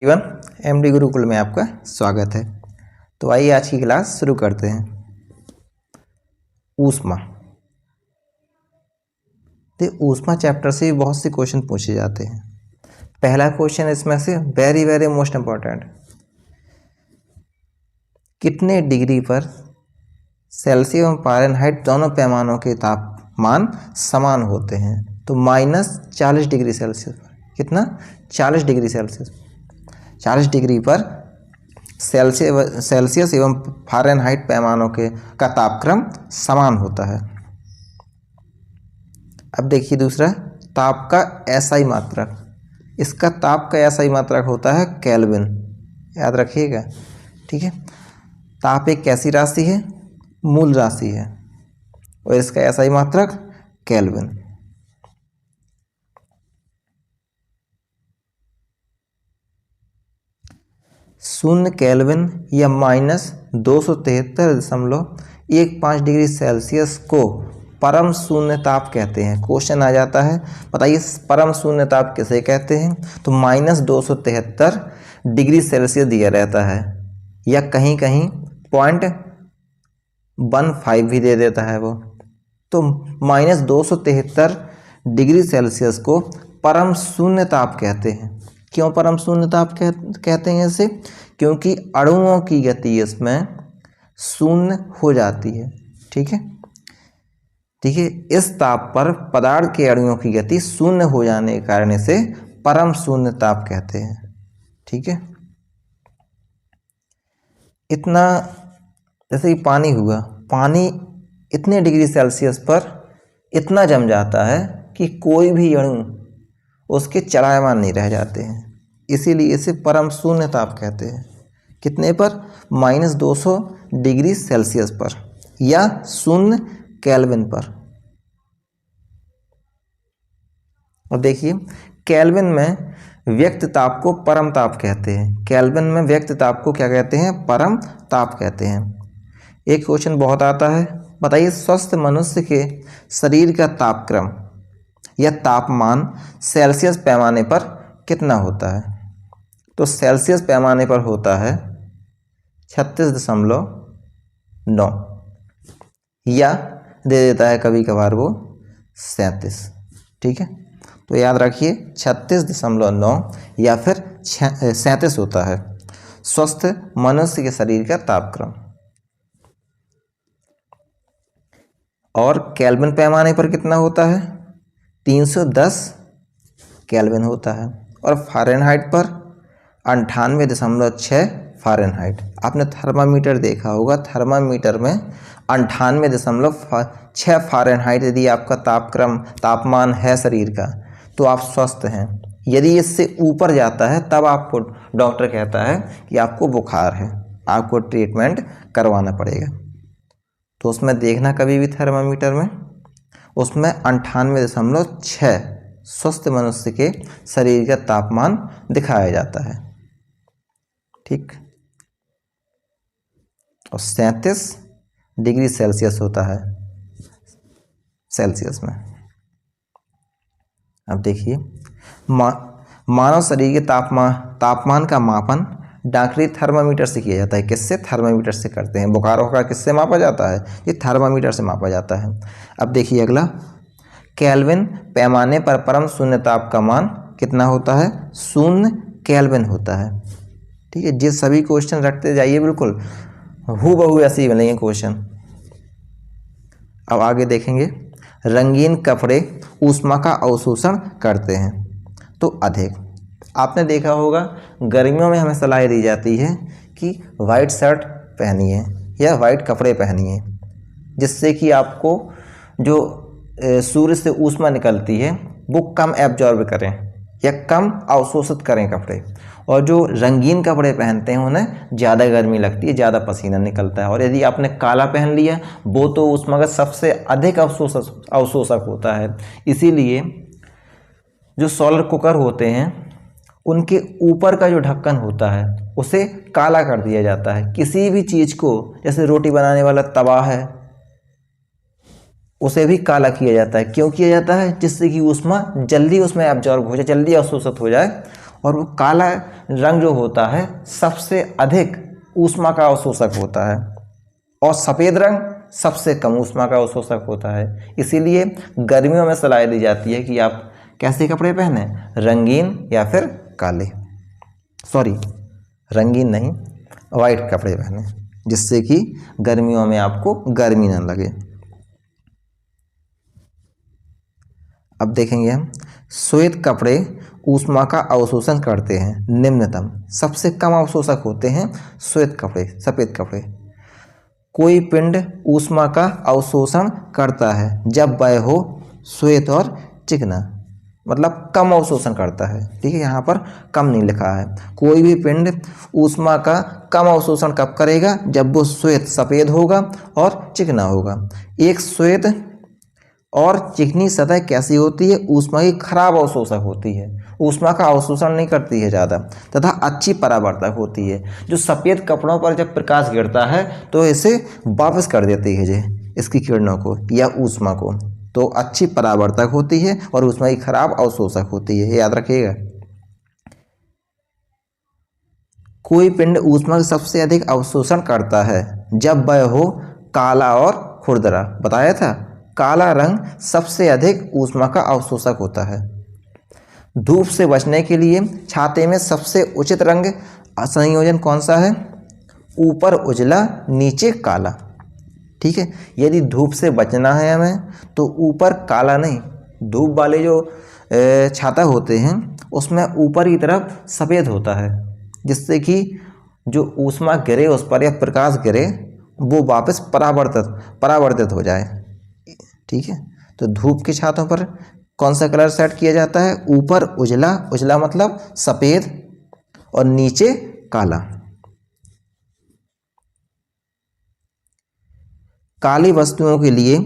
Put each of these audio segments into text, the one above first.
एवं एमडी गुरुकुल में आपका स्वागत है। तो आइए आज की क्लास शुरू करते हैं। ऊष्मा, तो ऊष्मा चैप्टर से बहुत से क्वेश्चन पूछे जाते हैं। पहला क्वेश्चन इसमें से वेरी वेरी मोस्ट इम्पॉर्टेंट, कितने डिग्री पर सेल्सियस एवं फ़ारेनहाइट दोनों पैमानों के तापमान समान होते हैं? तो -40 डिग्री सेल्सियस पर कितना 40 डिग्री सेल्सियस 40 डिग्री पर सेल्सियस एवं फ़ारेनहाइट पैमानों के का तापक्रम समान होता है। अब देखिए दूसरा, ताप का एसआई मात्रक, इसका ताप का एसआई मात्रक होता है केल्विन, याद रखिएगा, ठीक है। ताप एक कैसी राशि है? मूल राशि है और इसका एसआई मात्रक केल्विन। शून्य केल्विन या -273.15 डिग्री सेल्सियस को परम शून्य ताप कहते हैं। क्वेश्चन आ जाता है, बताइए परम शून्य ताप किसे कहते हैं? तो -273 डिग्री सेल्सियस दिया रहता है या कहीं कहीं 0.15 भी दे देता है वो। तो -273 डिग्री सेल्सियस को परम शून्य ताप कहते हैं। क्यों परम शून्य ताप कहते हैं इसे? क्योंकि अणुओं की गति इसमें शून्य हो जाती है, ठीक है, ठीक है। इस ताप पर पदार्थ के अणुओं की गति शून्य हो जाने के कारण इसे परम शून्य ताप कहते हैं, ठीक है। इतना जैसे कि पानी हुआ, पानी इतने डिग्री सेल्सियस पर इतना जम जाता है कि कोई भी अणु उसके चलायमान नहीं रह जाते हैं, इसीलिए इसे परम शून्य ताप कहते हैं। कितने पर? -200 डिग्री सेल्सियस पर या शून्य केल्विन पर। और देखिए केल्विन में व्यक्त ताप को परम ताप कहते हैं। केल्विन में व्यक्त ताप को क्या कहते हैं? परम ताप कहते हैं। एक क्वेश्चन बहुत आता है, बताइए स्वस्थ मनुष्य के शरीर का तापक्रम या तापमान सेल्सियस पैमाने पर कितना होता है? तो सेल्सियस पैमाने पर होता है 36.9 या दे देता है कभी कभार वो 37, ठीक है। तो याद रखिए 36.9 या फिर 37 होता है स्वस्थ मनुष्य के शरीर का तापक्रम। और केल्विन पैमाने पर कितना होता है? 310 केल्विन होता है। और फ़ारेनहाइट पर 98.6 फ़ारेनहाइट। आपने थर्मामीटर देखा होगा, थर्मामीटर में 98.6 फ़ारेनहाइट यदि आपका तापमान है शरीर का तो आप स्वस्थ हैं। यदि इससे ऊपर जाता है तब आपको डॉक्टर कहता है कि आपको बुखार है, आपको ट्रीटमेंट करवाना पड़ेगा। तो उसमें देखना कभी भी थर्मामीटर में, उसमें 98.6 स्वस्थ मनुष्य के शरीर का तापमान दिखाया जाता है, ठीक। और 37 डिग्री सेल्सियस होता है सेल्सियस में। अब देखिए मानव शरीर के तापमान का मापन डॉक्टरी थर्मामीटर से किया जाता है। किससे? थर्मामीटर से करते हैं। बुखार होगा किससे मापा जाता है? ये थर्मामीटर से मापा जाता है। अब देखिए अगला, केल्विन पैमाने पर परम शून्य ताप का मान कितना होता है? 0 केल्विन होता है, ठीक है। जिस सभी क्वेश्चन रखते जाइए बिल्कुल हूबहू ऐसे ही बनेंगे क्वेश्चन। अब आगे देखेंगे, रंगीन कपड़े ऊष्मा का अवशोषण करते हैं तो अधिक। आपने देखा होगा गर्मियों में हमें सलाह दी जाती है कि वाइट शर्ट पहनिए या वाइट कपड़े पहनिए, जिससे कि आपको जो सूर्य से ऊष्मा निकलती है वो कम एब्जॉर्ब करें या कम अवशोषित करें कपड़े। और जो रंगीन कपड़े पहनते हैं उन्हें ज़्यादा गर्मी लगती है, ज़्यादा पसीना निकलता है। और यदि आपने काला पहन लिया वो तो ऊष्मा का सबसे अधिक अवशोषक होता है। इसीलिए जो सोलर कुकर होते हैं उनके ऊपर का जो ढक्कन होता है उसे काला कर दिया जाता है। किसी भी चीज़ को, जैसे रोटी बनाने वाला तवा है, उसे भी काला किया जाता है। क्यों किया जाता है? जिससे कि ऊष्मा जल्दी उसमें एब्जॉर्ब हो जाए, जल्दी अवशोषित हो जाए और वो काला रंग जो होता है सबसे अधिक ऊष्मा का अवशोषक होता है और सफ़ेद रंग सबसे कम ऊष्मा का अवशोषक होता है। इसीलिए गर्मियों में सलाह दी जाती है कि आप कैसे कपड़े पहने, रंगीन या फिर काले, रंगीन नहीं, वाइट कपड़े पहने, जिससे कि गर्मियों में आपको गर्मी ना लगे। अब देखेंगे हम श्वेत कपड़े ऊष्मा का अवशोषण करते हैं निम्नतम। सबसे कम अवशोषक होते हैं श्वेत कपड़े, सफ़ेद कपड़े। कोई पिंड ऊष्मा का अवशोषण करता है जब वह हो श्वेत और चिकना, मतलब कम अवशोषण करता है। ठीक है, यहाँ पर कम नहीं लिखा है। कोई भी पिंड ऊष्मा का कम अवशोषण कब करेगा, जब वो श्वेत सफ़ेद होगा और चिकना होगा। एक श्वेत और चिकनी सतह कैसी होती है, ऊष्मा की खराब अवशोषक होती है, ऊष्मा का अवशोषण नहीं करती है ज़्यादा, तथा अच्छी परावर्तक होती है। जो सफ़ेद कपड़ों पर जब प्रकाश गिरता है तो इसे वापस कर देती है जे इसकी किरणों को या ऊष्मा को, तो अच्छी परावर्तक होती है और ऊष्मा की खराब अवशोषक होती है, याद रखिएगा। कोई पिंड ऊष्मा का सबसे अधिक अवशोषण करता है जब वह हो काला और खुरदरा, बताया था काला रंग सबसे अधिक ऊष्मा का अवशोषक होता है। धूप से बचने के लिए छाते में सबसे उचित रंग संयोजन कौन सा है, ऊपर उजला नीचे काला। ठीक है, यदि धूप से बचना है हमें तो ऊपर काला नहीं, धूप वाले जो छाता होते हैं उसमें ऊपर की तरफ सफ़ेद होता है, जिससे कि जो ऊष्मा गिरे उस पर या प्रकाश गिरे वो वापस परावर्तित हो जाए। ठीक है, तो धूप के छातों पर कौन सा कलर सेट किया जाता है, ऊपर उजला, उजला मतलब सफ़ेद, और नीचे काला। काली वस्तुओं के लिए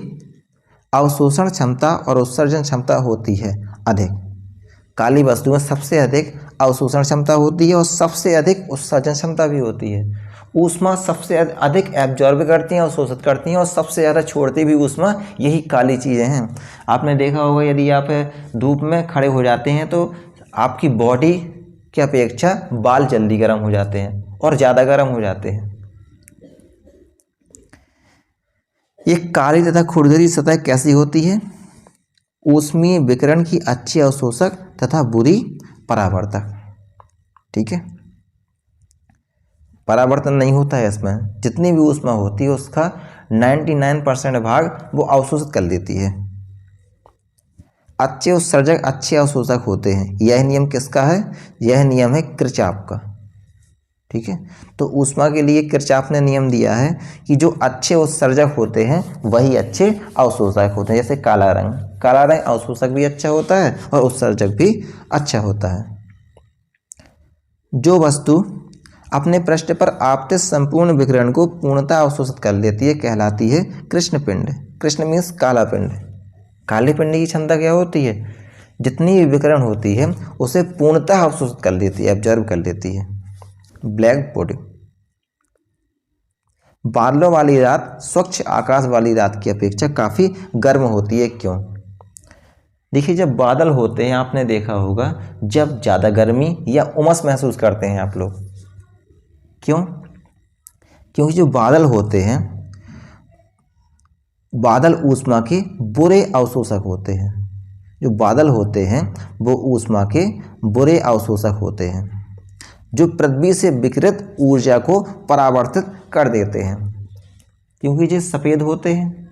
अवशोषण क्षमता और उत्सर्जन क्षमता होती है अधिक। काली वस्तुएं सबसे अधिक अवशोषण क्षमता होती है और सबसे अधिक उत्सर्जन क्षमता भी होती है। ऊष्मा सबसे अधिक एब्जॉर्ब करती हैं और शोषित करती हैं और सबसे ज़्यादा छोड़ती भी ऊष्मा यही काली चीज़ें हैं। आपने देखा होगा यदि आप धूप में खड़े हो जाते हैं तो आपकी बॉडी की अपेक्षा बाल जल्दी गर्म हो जाते हैं और ज़्यादा गर्म हो जाते हैं। ये काली तथा खुरदरी सतह कैसी होती है, ऊष्मीय विकिरण की अच्छी अवशोषक तथा बुरी परावर्तक। ठीक है, परावर्तन नहीं होता है इसमें, जितनी भी ऊष्मा होती है उसका 99% भाग वो अवशोषित कर लेती है। अच्छे उत्सर्जक अच्छे अवशोषक होते हैं, यह नियम किसका है, यह नियम है किरचॉफ का। ठीक है, तो ऊष्मा के लिए किरचॉफ ने नियम दिया है कि जो अच्छे उत्सर्जक होते हैं वही अच्छे अवशोषक होते हैं। जैसे काला रंग अवशोषक भी अच्छा होता है और उत्सर्जक भी अच्छा होता है। जो वस्तु अपने पृष्ठ पर आपतित संपूर्ण विकिरण को पूर्णतः अवशोषित कर लेती है कहलाती है कृष्ण पिंड। कृष्ण मीन्स काला पिंड। काले पिंड की क्षमता क्या होती है, जितनी भी विकिरण होती है उसे पूर्णतः अवशोषित कर लेती है, एब्जॉर्ब कर लेती है। Black body. बादलों वाली रात स्वच्छ आकाश वाली रात की अपेक्षा काफ़ी गर्म होती है, क्यों? देखिए, जब बादल होते हैं आपने देखा होगा जब ज़्यादा गर्मी या उमस महसूस करते हैं आप लोग, क्यों? क्योंकि जो बादल होते हैं, बादल ऊष्मा के बुरे अवशोषक होते हैं। जो बादल होते हैं वो ऊष्मा के बुरे अवशोषक होते हैं, जो पृथ्वी से विकिरित ऊर्जा को परावर्तित कर देते हैं। क्योंकि ये सफ़ेद होते हैं,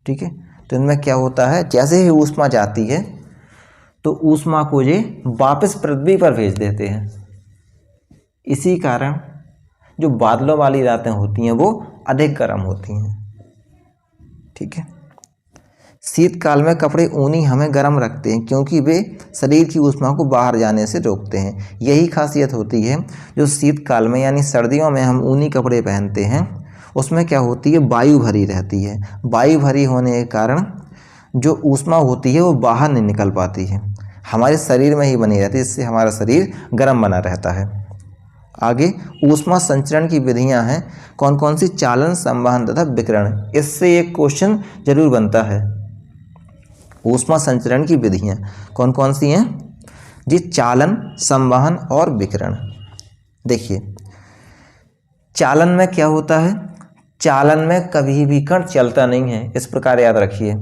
ठीक है, तो इनमें क्या होता है, जैसे ही ऊष्मा जाती है तो ऊष्मा को ये वापस पृथ्वी पर भेज देते हैं। इसी कारण जो बादलों वाली रातें होती हैं वो अधिक गर्म होती हैं। ठीक है, शीतकाल में कपड़े ऊनी हमें गर्म रखते हैं क्योंकि वे शरीर की ऊष्मा को बाहर जाने से रोकते हैं। यही खासियत होती है जो शीतकाल में यानी सर्दियों में हम ऊनी कपड़े पहनते हैं, उसमें क्या होती है, वायु भरी रहती है। वायु भरी होने के कारण जो ऊष्मा होती है वो बाहर नहीं निकल पाती है, हमारे शरीर में ही बनी रहती है, जिससे हमारा शरीर गर्म बना रहता है। आगे ऊष्मा संचरण की विधियां हैं कौन कौन सी, चालन, संवहन तथा विकिरण। इससे एक क्वेश्चन जरूर बनता है, ऊष्मा संचरण की विधियां कौन कौन सी हैं, जी चालन, संवहन और विकिरण। देखिए चालन में क्या होता है, चालन में कभी भी कण चलता नहीं है, इस प्रकार याद रखिए।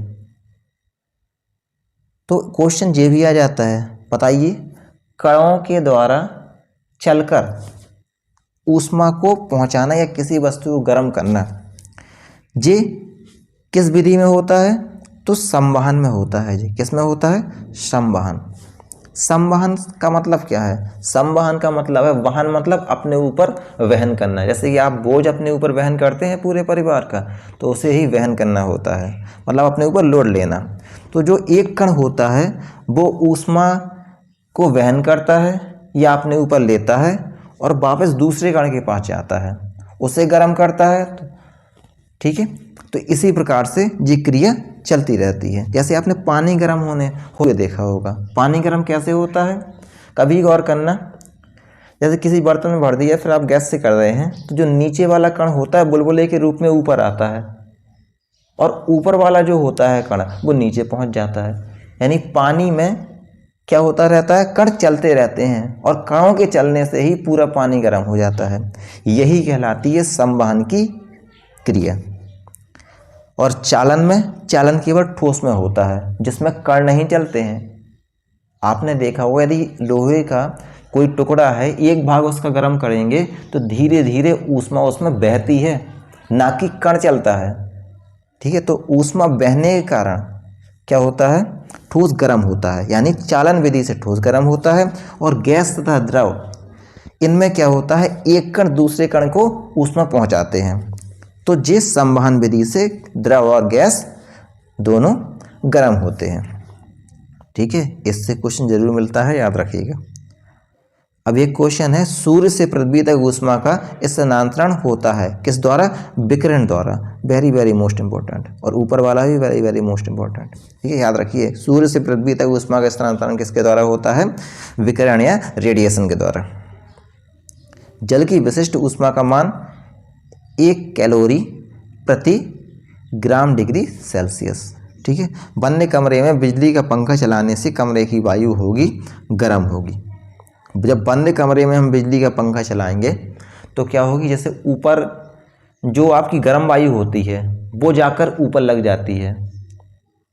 तो क्वेश्चन ये भी आ जाता है, बताइए कणों के द्वारा चलकर ऊष्मा को पहुंचाना या किसी वस्तु को गर्म करना, ये किस विधि में होता है, तो संवहन में होता है। जी किस में होता है, संवहन। संवहन का मतलब क्या है, संवहन का मतलब है वहन, मतलब अपने ऊपर वहन करना। जैसे कि आप बोझ अपने ऊपर वहन करते हैं पूरे परिवार का, तो उसे ही वहन करना होता है, मतलब अपने ऊपर लोड लेना। तो जो एक कण होता है वो ऊष्मा को वहन करता है या अपने ऊपर लेता है और वापस दूसरे कण के पास जाता है, उसे गर्म करता है। ठीक है, तो इसी प्रकार से ये क्रिया चलती रहती है। जैसे आपने पानी गर्म होने देखा होगा, पानी गर्म कैसे होता है, कभी गौर करना। जैसे किसी बर्तन में भर दिया, फिर आप गैस से कर रहे हैं, तो जो नीचे वाला कण होता है बुलबुले के रूप में ऊपर आता है और ऊपर वाला जो होता है कण वो नीचे पहुंच जाता है। यानी पानी में क्या होता रहता है, कण चलते रहते हैं और कणों के चलने से ही पूरा पानी गर्म हो जाता है। यही कहलाती है संवहन की क्रिया। और चालन में, चालन केवल ठोस में होता है जिसमें कण नहीं चलते हैं। आपने देखा होगा यदि लोहे का कोई टुकड़ा है, एक भाग उसका गर्म करेंगे तो धीरे धीरे ऊष्मा उसमें बहती है, ना कि कण चलता है। ठीक है, तो ऊष्मा बहने के कारण क्या होता है, ठोस गर्म होता है। यानी चालन विधि से ठोस गर्म होता है। और गैस तथा द्रव, इनमें क्या होता है, एक कण दूसरे कण को ऊष्मा पहुंचाते हैं। तो जिस संवहन विधि से द्रव और गैस दोनों गर्म होते हैं। ठीक है, इससे क्वेश्चन जरूर मिलता है, याद रखिएगा। अब एक क्वेश्चन है, सूर्य से पृथ्वी तक ऊष्मा का स्थानांतरण होता है किस द्वारा, विकिरण द्वारा। वेरी वेरी मोस्ट इंपॉर्टेंट, और ऊपर वाला भी वेरी वेरी मोस्ट इंपॉर्टेंट। ठीक है, याद रखिए, सूर्य से पृथ्वी तक ऊष्मा का स्थानांतरण किसके द्वारा होता है, विकिरण या रेडिएशन के द्वारा। जल की विशिष्ट ऊष्मा का मान 1 कैलोरी प्रति ग्राम डिग्री सेल्सियस। ठीक है, बंद कमरे में बिजली का पंखा चलाने से कमरे की वायु होगी गर्म होगी। जब बंद कमरे में हम बिजली का पंखा चलाएंगे तो क्या होगी, जैसे ऊपर जो आपकी गर्म वायु होती है वो जाकर ऊपर लग जाती है,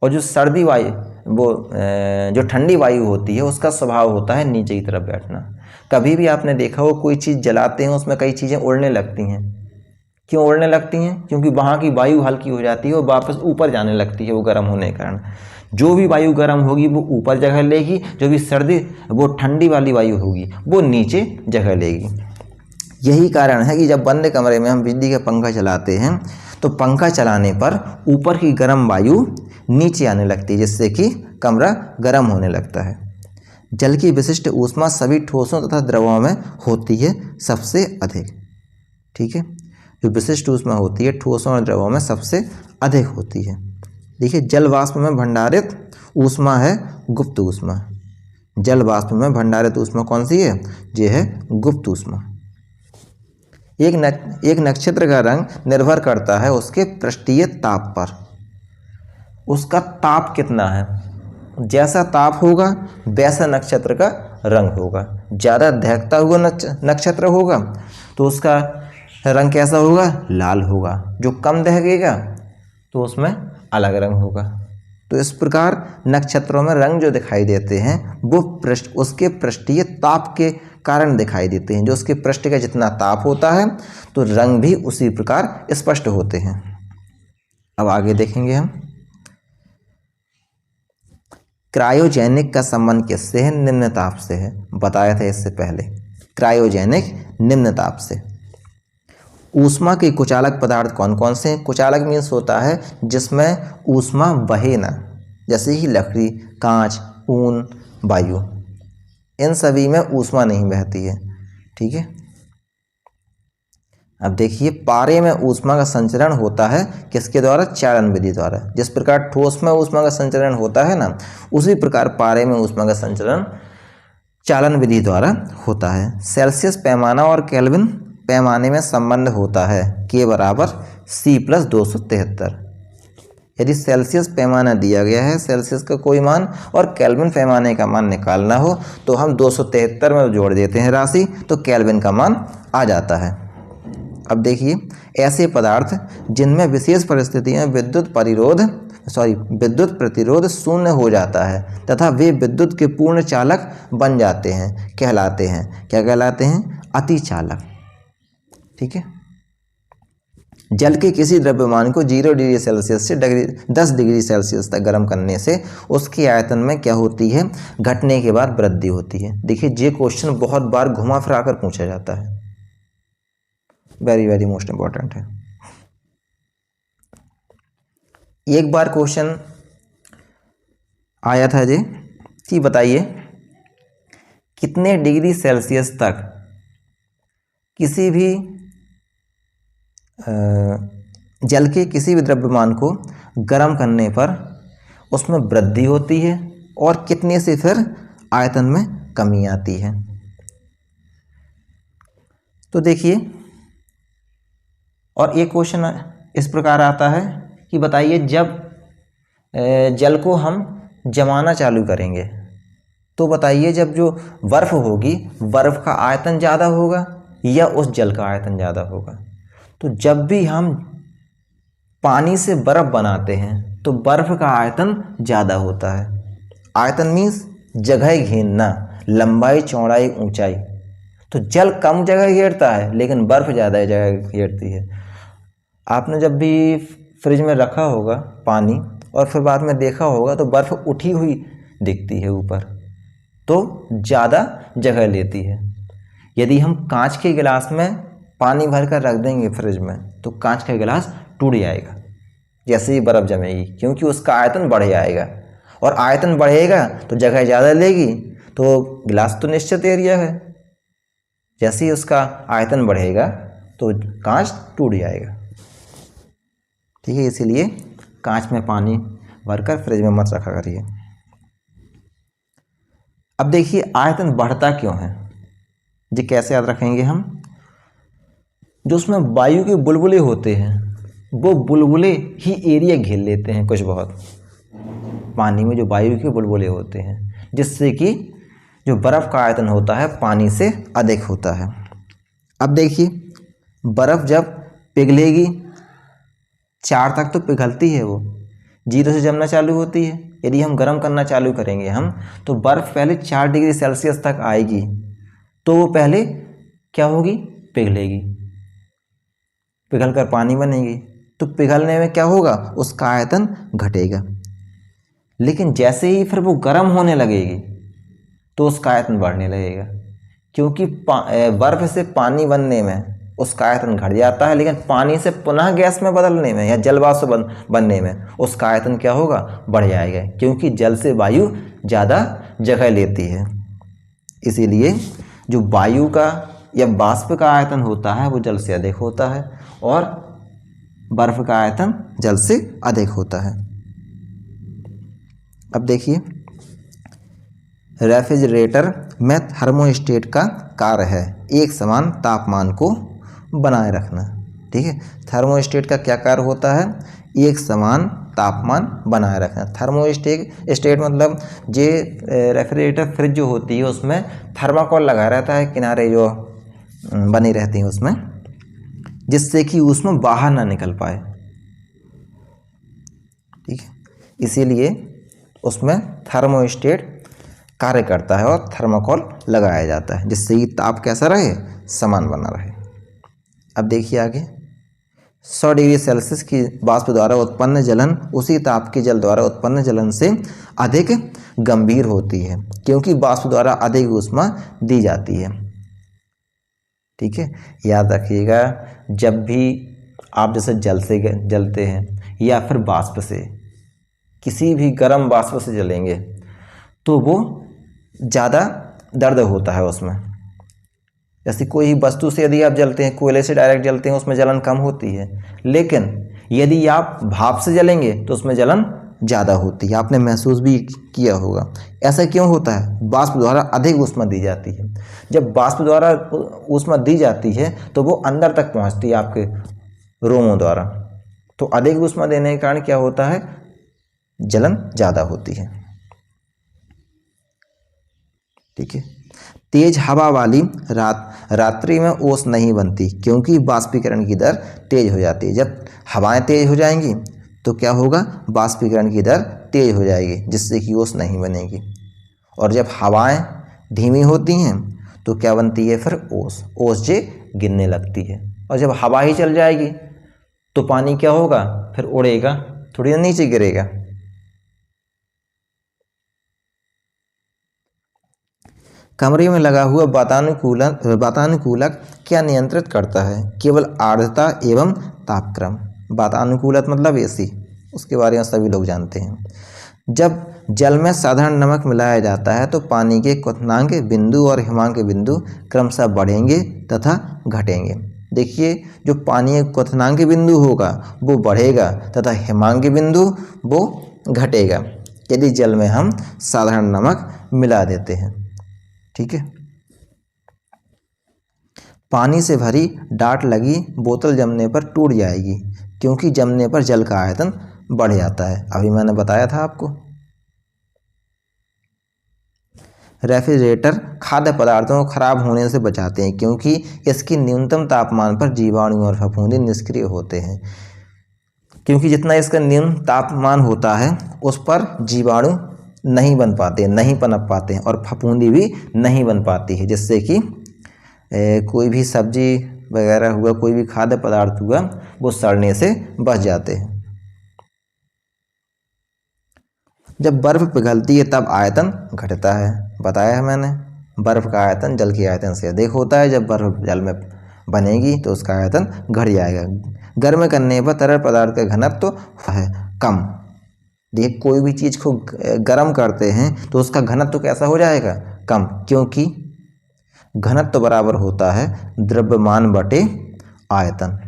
और जो सर्दी वायु, वो जो ठंडी वायु होती है उसका स्वभाव होता है नीचे की तरफ बैठना। कभी भी आपने देखा हो कोई चीज़ जलाते हैं उसमें कई चीज़ें उड़ने लगती हैं। क्यों उड़ने लगती हैं, क्योंकि वहाँ की वायु हल्की हो जाती है और वापस ऊपर जाने लगती है वो गर्म होने के कारण। जो भी वायु गर्म होगी वो ऊपर जगह लेगी, जो भी सर्दी वो ठंडी वाली वायु होगी वो नीचे जगह लेगी। यही कारण है कि जब बंद कमरे में हम बिजली का पंखा चलाते हैं तो पंखा चलाने पर ऊपर की गर्म वायु नीचे आने लगती है, जिससे कि कमरा गर्म होने लगता है। जल की विशिष्ट ऊष्मा सभी ठोसों तथा द्रवों में होती है सबसे अधिक। ठीक है, जो विशिष्ट ऊष्मा होती है ठोसों और द्रवों में सबसे अधिक होती है। देखिए, जल वाष्प में भंडारित ऊष्मा है गुप्त ऊष्मा। जल वाष्प में भंडारित ऊष्मा कौन सी है, ये है गुप्त ऊष्मा। एक नक्षत्र का रंग निर्भर करता है उसके पृष्ठीय ताप पर। उसका ताप कितना है, जैसा ताप होगा वैसा नक्षत्र का रंग होगा। ज़्यादा दहकता हुआ नक्षत्र होगा तो उसका रंग कैसा होगा, लाल होगा। जो कम दहकेगा तो उसमें अलग रंग होगा। तो इस प्रकार नक्षत्रों में रंग जो दिखाई देते हैं वो उसके पृष्ठीय ताप के कारण दिखाई देते हैं। जो उसके पृष्ठ का जितना ताप होता है तो रंग भी उसी प्रकार स्पष्ट होते हैं। अब आगे देखेंगे हम, क्रायोजेनिक का संबंध किससे है, निम्न ताप से है। बताया था इससे पहले, क्रायोजेनिक निम्न ताप से। ऊष्मा के कुचालक पदार्थ कौन कौन से हैं, कुचालक मीन्स होता है जिसमें ऊष्मा बहे ना, जैसे कि लकड़ी, कांच, ऊन, वायु, इन सभी में ऊष्मा नहीं बहती है। ठीक है, अब देखिए, पारे में ऊष्मा का संचरण होता है किसके द्वारा, चालन विधि द्वारा। जिस प्रकार ठोस में ऊष्मा का संचरण होता है ना, उसी प्रकार पारे में ऊष्मा का संचरण चालन विधि द्वारा होता है। सेल्सियस पैमाना और केल्विन पैमाने में संबंध होता है, K = C + 273। यदि सेल्सियस पैमाना दिया गया है, सेल्सियस का कोई मान और केल्विन पैमाने का मान निकालना हो तो हम 273 में जोड़ देते हैं राशि, तो केल्विन का मान आ जाता है। अब देखिए, ऐसे पदार्थ जिनमें विशेष परिस्थितियों में विद्युत प्रतिरोध शून्य हो जाता है तथा वे विद्युत के पूर्ण चालक बन जाते हैं कहलाते हैं, क्या कहलाते हैं? अतिचालक। ठीक है। जल के किसी द्रव्यमान को 0 डिग्री सेल्सियस से 10 डिग्री सेल्सियस तक गर्म करने से उसके आयतन में क्या होती है? घटने के बाद वृद्धि होती है। देखिए, ये क्वेश्चन बहुत बार घुमा फिरा कर पूछा जाता है, वेरी वेरी मोस्ट इंपॉर्टेंट है। एक बार क्वेश्चन आया था जी कि बताइए कितने डिग्री सेल्सियस तक किसी भी जल के किसी भी द्रव्यमान को गर्म करने पर उसमें वृद्धि होती है और कितने से फिर आयतन में कमी आती है। तो देखिए, और एक क्वेश्चन इस प्रकार आता है कि बताइए जब जल को हम जमाना चालू करेंगे तो बताइए जब जो बर्फ़ होगी, बर्फ़ का आयतन ज़्यादा होगा या उस जल का आयतन ज़्यादा होगा? तो जब भी हम पानी से बर्फ़ बनाते हैं तो बर्फ़ का आयतन ज़्यादा होता है। आयतन मीन्स जगह घेरना, लंबाई, चौड़ाई, ऊंचाई। तो जल कम जगह घेरता है लेकिन बर्फ़ ज़्यादा जगह घेरती है। आपने जब भी फ्रिज में रखा होगा पानी और फिर बाद में देखा होगा तो बर्फ़ उठी हुई दिखती है ऊपर, तो ज़्यादा जगह लेती है। यदि हम कांच के गिलास में पानी भर कर रख देंगे फ्रिज में तो कांच का गिलास टूट जाएगा जैसे ही बर्फ़ जमेगी, क्योंकि उसका आयतन बढ़ जाएगा और आयतन बढ़ेगा तो जगह ज़्यादा लेगी, तो गिलास तो निश्चित एरिया है, जैसे ही उसका आयतन बढ़ेगा तो कांच टूट जाएगा। ठीक है, इसीलिए कांच में पानी भरकर फ्रिज में मत रखा करिए। अब देखिए, आयतन बढ़ता क्यों है, जी कैसे याद रखेंगे हम? जो उसमें वायु के बुलबुले होते हैं वो बुलबुले ही एरिया घेर लेते हैं कुछ बहुत, पानी में जो वायु के बुलबुले होते हैं, जिससे कि जो बर्फ़ का आयतन होता है पानी से अधिक होता है। अब देखिए, बर्फ़ जब पिघलेगी 4 तक तो पिघलती है, वो 0 से जमना चालू होती है। यदि हम गर्म करना चालू करेंगे हम तो बर्फ़ पहले 4 डिग्री सेल्सियस तक आएगी, तो वो पहले क्या होगी? पिघलेगी, पिघल कर पानी बनेगी। तो पिघलने में क्या होगा? उसका आयतन घटेगा। लेकिन जैसे ही फिर वो गर्म होने लगेगी तो उसका आयतन बढ़ने लगेगा, क्योंकि बर्फ़ से पानी बनने में उसका आयतन घट जाता है, लेकिन पानी से पुनः गैस में बदलने में या जल वाष्प बनने में उसका आयतन क्या होगा? बढ़ जाएगा, क्योंकि जल से वायु ज़्यादा जगह लेती है। इसीलिए जो वायु का या वाष्प का आयतन होता है वो जल से अधिक होता है और बर्फ़ का आयतन जल से अधिक होता है। अब देखिए, रेफ्रिजरेटर में थर्मोस्टेट का कार्य है एक समान तापमान को बनाए रखना। ठीक है, थर्मोस्टेट का क्या कार्य होता है? एक समान तापमान बनाए रखना। थर्मोस्टेट मतलब जे रेफ्रिजरेटर फ्रिज जो होती है उसमें थर्माकोल लगा रहता है, किनारे जो बनी रहती हैं उसमें, जिससे कि उसमें बाहर ना निकल पाए। ठीक है, इसीलिए उसमें थर्मोस्टेट कार्य करता है और थर्माकोल लगाया जाता है, जिससे कि ताप कैसा रहे? समान बना रहे। अब देखिए आगे, 100 डिग्री सेल्सियस की वाष्प द्वारा उत्पन्न जलन उसी ताप के जल द्वारा उत्पन्न जलन से अधिक गंभीर होती है, क्योंकि वाष्प द्वारा अधिक ऊष्मा दी जाती है। ठीक है, याद रखिएगा, जब भी आप जैसे जल से जलते हैं या फिर वाष्प से, किसी भी गर्म वाष्प से जलेंगे तो वो ज़्यादा दर्द होता है उसमें। जैसे कोई वस्तु से यदि आप जलते हैं, कोयले से डायरेक्ट जलते हैं, उसमें जलन कम होती है, लेकिन यदि आप भाप से जलेंगे तो उसमें जलन ज़्यादा होती है। आपने महसूस भी किया होगा। ऐसा क्यों होता है? वाष्प द्वारा अधिक ऊष्मा दी जाती है। जब वाष्प द्वारा ऊष्मा दी जाती है तो वो अंदर तक पहुंचती है आपके रोमों द्वारा, तो अधिक ऊष्मा देने के कारण क्या होता है, जलन ज़्यादा होती है। ठीक है। तेज हवा वाली रात्रि में ओस नहीं बनती क्योंकि बाष्पीकरण की दर तेज हो जाती है। जब हवाएं तेज हो जाएंगी तो क्या होगा, बाष्पीकरण की दर तेज हो जाएगी, जिससे कि ओस नहीं बनेगी। और जब हवाएं धीमी होती हैं तो क्या बनती है फिर ओस, ओस जे गिरने लगती है। और जब हवा ही चल जाएगी तो पानी क्या होगा, फिर उड़ेगा, थोड़ी नीचे गिरेगा। कमरे में लगा हुआ वातानुकूलक क्या नियंत्रित करता है, केवल आर्द्रता एवं तापक्रम। वातानुकूलक मतलब एसी, उसके बारे में सभी लोग जानते हैं। जब जल में साधारण नमक मिलाया जाता है तो पानी के क्वथनांक बिंदु और हिमांक बिंदु क्रमशः बढ़ेंगे तथा घटेंगे। देखिए, जो पानी के क्वथनांक बिंदु होगा वो बढ़ेगा तथा हिमांक बिंदु वो घटेगा यदि जल में हम साधारण नमक मिला देते हैं। ठीक है। पानी से भरी डाट लगी बोतल जमने पर टूट जाएगी क्योंकि जमने पर जल का आयतन बढ़ जाता है। अभी मैंने बताया था आपको। रेफ्रिजरेटर खाद्य पदार्थों को खराब होने से बचाते हैं क्योंकि इसकी न्यूनतम तापमान पर जीवाणु और फफूंदी निष्क्रिय होते हैं। क्योंकि जितना इसका न्यून तापमान होता है उस पर जीवाणु नहीं बन पाते, नहीं पनप पाते हैं और फफूंदी भी नहीं बन पाती है, जिससे कि कोई भी सब्जी वगैरह हुआ, कोई भी खाद्य पदार्थ हुआ, वो सड़ने से बच जाते हैं। जब बर्फ़ पिघलती है तब आयतन घटता है, बताया है मैंने। बर्फ़ का आयतन जल के आयतन से अधिक होता है। जब बर्फ़ जल में बनेगी तो उसका आयतन घट जाएगा। गर्म करने पर तरल पदार्थ का घनत्व तो है कम। देखिए, कोई भी चीज़ को गर्म करते हैं तो उसका घनत्व तो कैसा हो जाएगा, कम, क्योंकि घनत्व बराबर होता है द्रव्यमान बटे आयतन।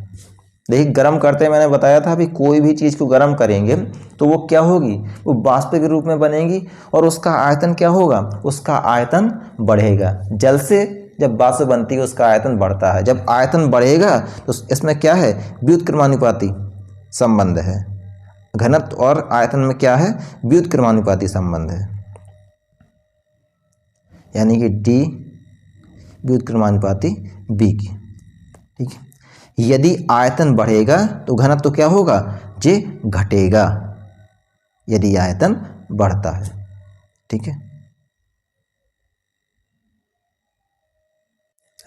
देखिए, गर्म करते मैंने बताया था, अभी कोई भी चीज़ को गर्म करेंगे तो वो क्या होगी, वो वाष्प के रूप में बनेगी और उसका आयतन क्या होगा, उसका आयतन बढ़ेगा। जल से जब वाष्प बनती है उसका आयतन बढ़ता है। जब आयतन बढ़ेगा तो इसमें क्या है, व्युत्क्रमानुपाती संबंध है। घनत्व और आयतन में क्या है, व्युत्क्रमानुपाती संबंध है, यानी कि D व्युत्क्रमानुपाती B की। ठीक है। यदि आयतन बढ़ेगा तो घनत्व तो क्या होगा, जे घटेगा यदि आयतन बढ़ता है। ठीक है।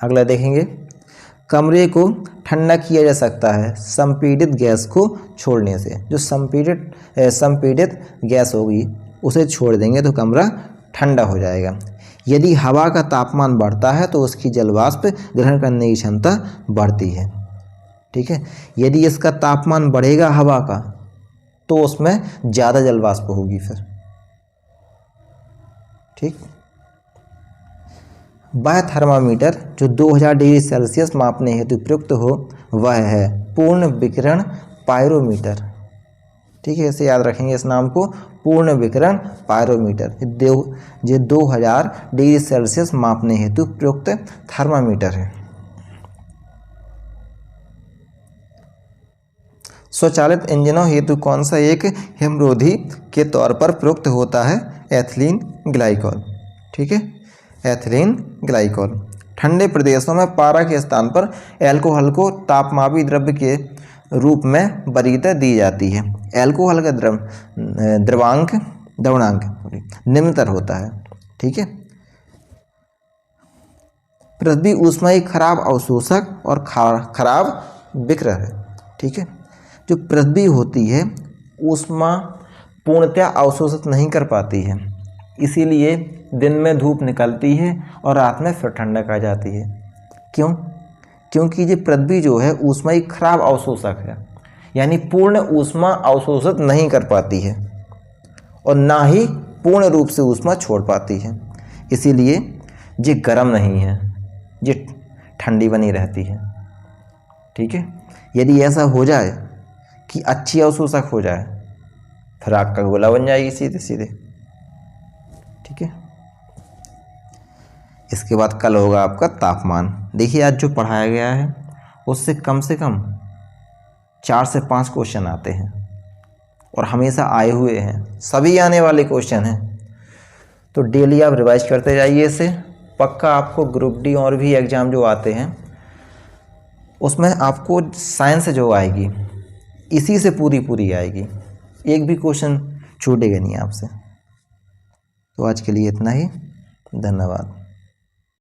अगला देखेंगे, कमरे को ठंडा किया जा सकता है संपीड़ित गैस को छोड़ने से। जो संपीड़ित गैस होगी उसे छोड़ देंगे तो कमरा ठंडा हो जाएगा। यदि हवा का तापमान बढ़ता है तो उसकी जल वाष्प ग्रहण करने की क्षमता बढ़ती है। ठीक है। यदि इसका तापमान बढ़ेगा हवा का तो उसमें ज़्यादा जल वाष्प होगी फिर। ठीक। वह थर्मामीटर जो 2000 डिग्री सेल्सियस मापने हेतु प्रयुक्त हो वह है पूर्ण विकिरण पायरोमीटर। ठीक है, इसे याद रखेंगे इस नाम को, पूर्ण विकिरण पायरोमीटर। ये 2000 डिग्री सेल्सियस मापने हेतु प्रयुक्त थर्मामीटर है। स्वचालित इंजनों हेतु कौन सा एक हिमरोधी के तौर पर प्रयुक्त होता है, एथिलीन ग्लाइकॉल। ठीक है, एथिलीन ग्लाइकॉल। ठंडे प्रदेशों में पारा के स्थान पर एल्कोहल को तापमापी द्रव्य के रूप में वरीयता दी जाती है। एल्कोहल का द्रवांक निम्नतर होता है। ठीक है। पृथ्वी ऊष्मा एक खराब अवशोषक और खराब विकिरण है। ठीक है। जो पृथ्वी होती है ऊष्मा पूर्णतया अवशोषित नहीं कर पाती है, इसीलिए दिन में धूप निकलती है और रात में फिर ठंडक आ जाती है। क्यों? क्योंकि ये पृथ्वी जो है ऊष्मा एक खराब अवशोषक है, यानी पूर्ण ऊष्मा अवशोषित नहीं कर पाती है और ना ही पूर्ण रूप से ऊष्मा छोड़ पाती है, इसीलिए ये गर्म नहीं है, ये ठंडी बनी रहती है। ठीक है। यदि ऐसा हो जाए कि अच्छी अवशोषक हो जाए फिर आग का गोला बन जाएगी सीधे सीधे। ठीक है। इसके बाद कल होगा आपका तापमान। देखिए, आज जो पढ़ाया गया है उससे कम 4 से 5 क्वेश्चन आते हैं और हमेशा आए हुए हैं, सभी आने वाले क्वेश्चन हैं। तो डेली आप रिवाइज करते जाइए इसे, पक्का आपको ग्रुप डी और भी एग्ज़ाम जो आते हैं उसमें आपको साइंस जो आएगी इसी से पूरी आएगी, एक भी क्वेश्चन छूटेगा नहीं आपसे। तो आज के लिए इतना ही, धन्यवाद।